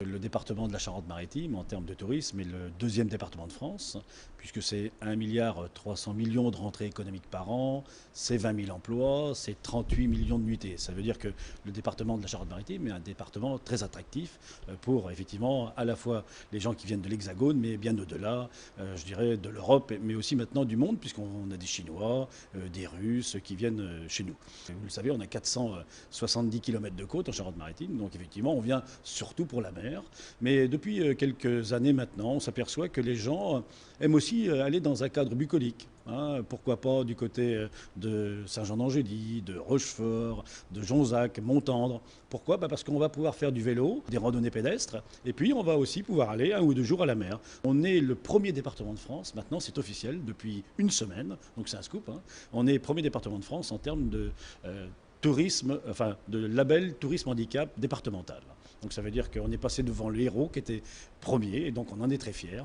Le département de la Charente-Maritime, en termes de tourisme, est le deuxième département de France, puisque c'est 1,3 milliard de rentrées économiques par an, c'est 20 000 emplois, c'est 38 millions de nuitées. Ça veut dire que le département de la Charente-Maritime est un département très attractif pour, effectivement, à la fois les gens qui viennent de l'Hexagone, mais bien au-delà, je dirais, de l'Europe, mais aussi maintenant du monde, puisqu'on a des Chinois, des Russes qui viennent chez nous. Vous le savez, on a 470 km de côte en Charente-Maritime, donc effectivement, on vient surtout pour la mer. Mais depuis quelques années maintenant, on s'aperçoit que les gens aiment aussi aller dans un cadre bucolique. Pourquoi pas du côté de Saint-Jean-d'Angély, de Rochefort, de Jonzac, Montendre. Pourquoi? Parce qu'on va pouvoir faire du vélo, des randonnées pédestres, et puis on va aussi pouvoir aller 1 ou 2 jours à la mer. On est le premier département de France, maintenant c'est officiel, depuis une semaine, donc c'est un scoop. On est le premier département de France en termes de tourisme, enfin de label tourisme handicap départemental. Donc ça veut dire qu'on est passé devant le Hérault qui était premier, et donc on en est très fiers.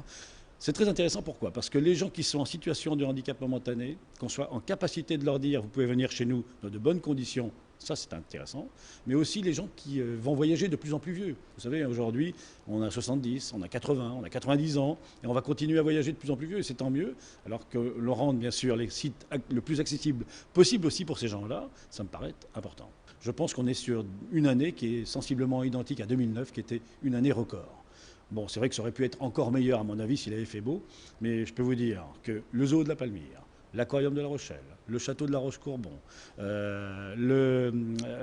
C'est très intéressant, pourquoi? Parce que les gens qui sont en situation de handicap momentané, qu'on soit en capacité de leur dire vous pouvez venir chez nous dans de bonnes conditions, ça c'est intéressant, mais aussi les gens qui vont voyager de plus en plus vieux. Vous savez, aujourd'hui, on a 70, on a 80, on a 90 ans, et on va continuer à voyager de plus en plus vieux, et c'est tant mieux, alors que l'on rende bien sûr les sites le plus accessibles possible aussi pour ces gens-là, ça me paraît important. Je pense qu'on est sur une année qui est sensiblement identique à 2009, qui était une année record. Bon, c'est vrai que ça aurait pu être encore meilleur, à mon avis, s'il avait fait beau, mais je peux vous dire que le zoo de la Palmyre, l'aquarium de La Rochelle, le château de la Roche-Courbon,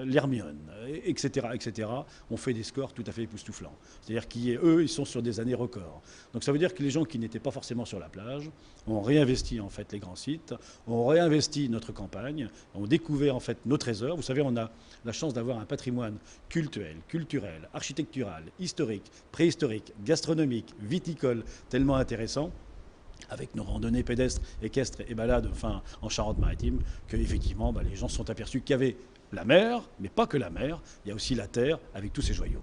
l'Hermione, etc., ont fait des scores tout à fait époustouflants. C'est-à-dire qu'eux, ils sont sur des années records. Donc ça veut dire que les gens qui n'étaient pas forcément sur la plage ont réinvesti en fait les grands sites, ont réinvesti notre campagne, ont découvert en fait nos trésors. Vous savez, on a la chance d'avoir un patrimoine culturel, architectural, historique, préhistorique, gastronomique, viticole, tellement intéressant, avec nos randonnées pédestres, équestres et balades en Charente-Maritime, qu'effectivement les gens se sont aperçus qu'il y avait la mer, mais pas que la mer, il y a aussi la terre avec tous ses joyaux.